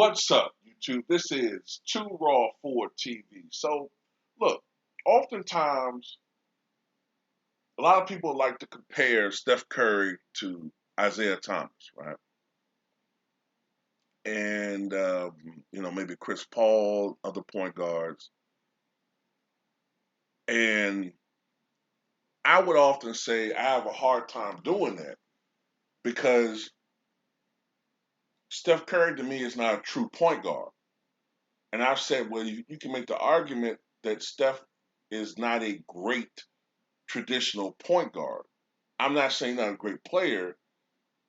What's up, YouTube? This is Two Raw Forward TV. So, look, oftentimes a lot of people like to compare Steph Curry to Isiah Thomas, right? And maybe Chris Paul, other point guards. And I would often say I have a hard time doing that because Steph Curry to me is not a true point guard. And I've said, well, you can make the argument that Steph is not a great traditional point guard. I'm not saying not a great player,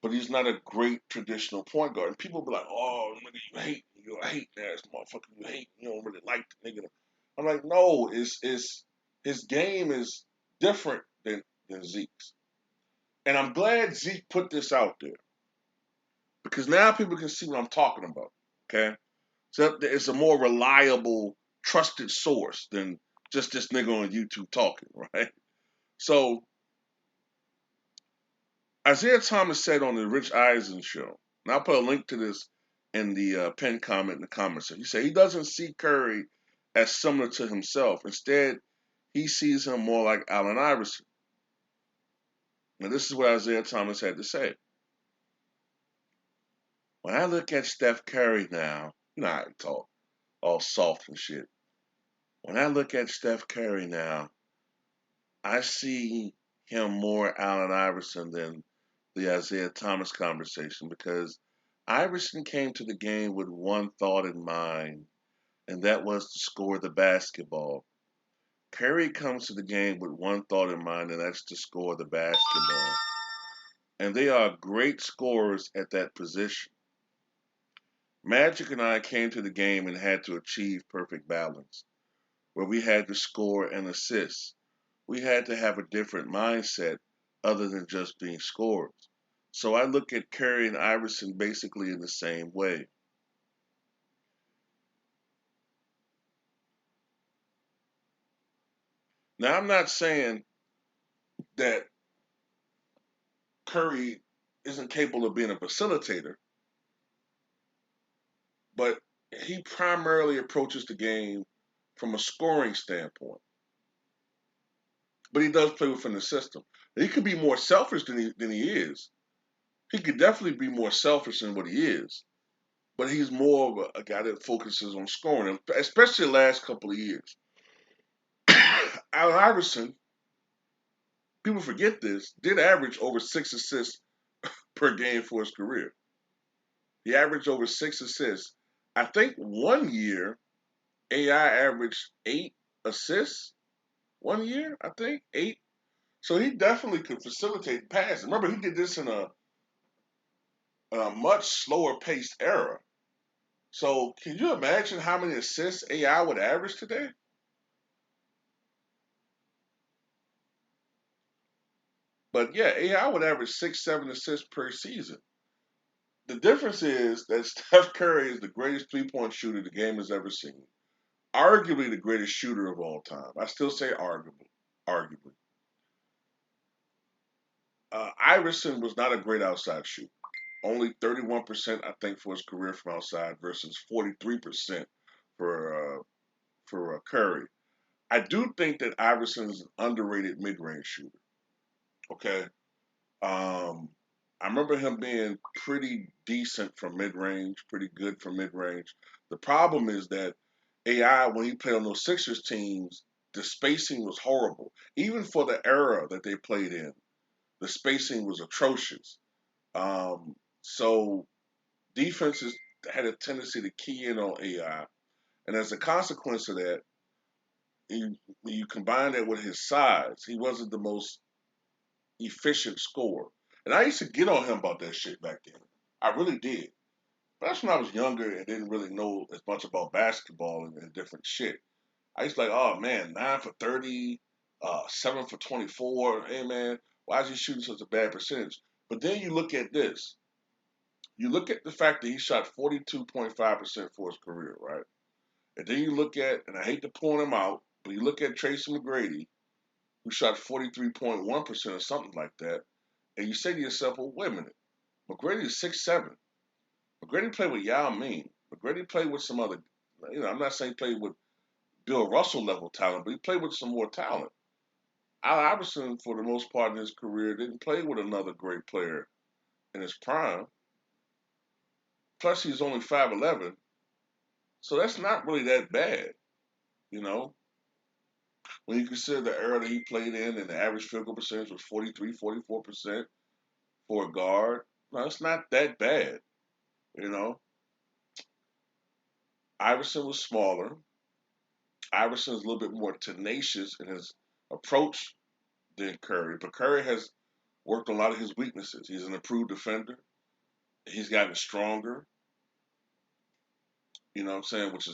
but he's not a great traditional point guard. And people be like, "Oh, nigga, you hate ass motherfucker, you hate, you don't really like the nigga." I'm like, no, it's his game is different than Zeke's, and I'm glad Zeke put this out there because now people can see what I'm talking about. Okay, so it's a more reliable, trusted source than just this nigga on YouTube talking, right? So Isiah Thomas said on the Rich Eisen show, and I'll put a link to this in the pinned comment in the comments. He said he doesn't see Curry as similar to himself. Instead, he sees him more like Allen Iverson. Now, this is what Isiah Thomas had to say. When I look at Steph Curry now, you know how I talk, all soft and shit. When I look at Steph Curry now, I see him more Allen Iverson than the Isiah Thomas conversation because Iverson came to the game with one thought in mind, and that was to score the basketball. Curry comes to the game with one thought in mind, and that's to score the basketball. And they are great scorers at that position. Magic and I came to the game and had to achieve perfect balance, where we had to score and assist. We had to have a different mindset other than just being scorers. So I look at Curry and Iverson basically in the same way. Now, I'm not saying that Curry isn't capable of being a facilitator, but he primarily approaches the game from a scoring standpoint. But he does play within the system. He could be more selfish than he is. He could definitely be more selfish than what he is. But he's more of a guy that focuses on scoring, especially the last couple of years. Allen Iverson, people forget this, did average over 6 assists per game for his career. He averaged over 6 assists. I think one year AI averaged 8 assists. One year, I think 8. So he definitely could facilitate passes. Remember, he did this in a much slower paced era. So can you imagine how many assists AI would average today? But yeah, AI would average 6, 7 assists per season. The difference is that Steph Curry is the greatest three-point shooter the game has ever seen. Arguably the greatest shooter of all time. I still say arguably. Arguably. Iverson was not a great outside shooter. Only 31%, I think, for his career from outside versus 43% for Curry. I do think that Iverson is an underrated mid-range shooter. Okay, I remember him being pretty decent from mid-range, pretty good from mid-range. The problem is that AI, when he played on those Sixers teams, the spacing was horrible. Even for the era that they played in, the spacing was atrocious. So defenses had a tendency to key in on AI, and as a consequence of that, you combine that with his size, he wasn't the most efficient scorer. And I used to get on him about that shit back then. I really did. But that's when I was younger and didn't really know as much about basketball and different shit. I used to like, oh man, 9 for 30, 7 for 24. Hey man, why is he shooting such a bad percentage? But then you look at this. You look at the fact that he shot 42.5% for his career, right? And then you look at, and I hate to point him out, but you look at Tracy McGrady, who shot 43.1% or something like that, and you say to yourself, well, wait a minute. McGrady is 6'7". McGrady played with Yao Ming. McGrady played with some other, I'm not saying he played with Bill Russell level talent, but he played with some more talent. Al Iverson, for the most part in his career, didn't play with another great player in his prime. Plus, he's only 5'11", so that's not really that bad, you know. When you consider the era that he played in and the average field goal percentage was 43, 44% for a guard, no, it's not that bad, you know. Iverson was smaller. Iverson is a little bit more tenacious in his approach than Curry, but Curry has worked on a lot of his weaknesses. He's an improved defender. He's gotten stronger, you know what I'm saying, which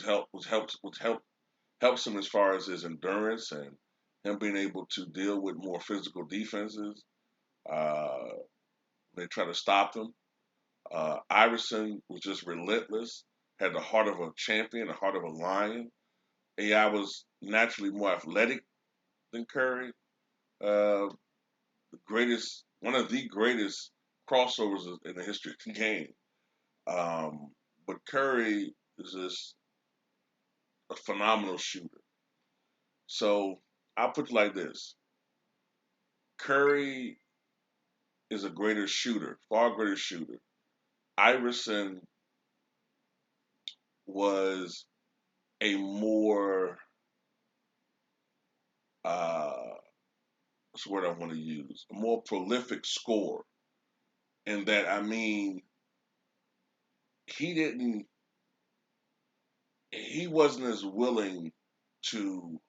helps him as far as his endurance and him being able to deal with more physical defenses. Uh, they try to stop him. Iverson was just relentless, had the heart of a champion, the heart of a lion. AI was naturally more athletic than Curry. One of the greatest crossovers in the history of the game. But Curry is just a phenomenal shooter. So I'll put it like this: Curry is a greater shooter, far greater shooter. Iverson was a more what's the word I want to use? A more prolific scorer. In that I mean he didn't he wasn't as willing to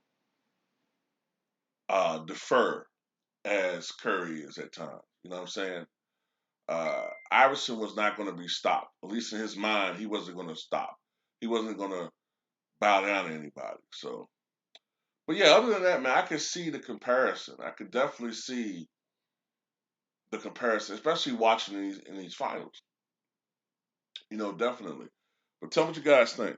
defer as Curry is at times. You know what I'm saying? Iverson was not going to be stopped. At least in his mind, he wasn't going to stop. He wasn't going to bow down to anybody. So, but yeah, other than that, man, I could see the comparison. I could definitely see the comparison, especially watching these in these finals. Definitely. But tell me what you guys think.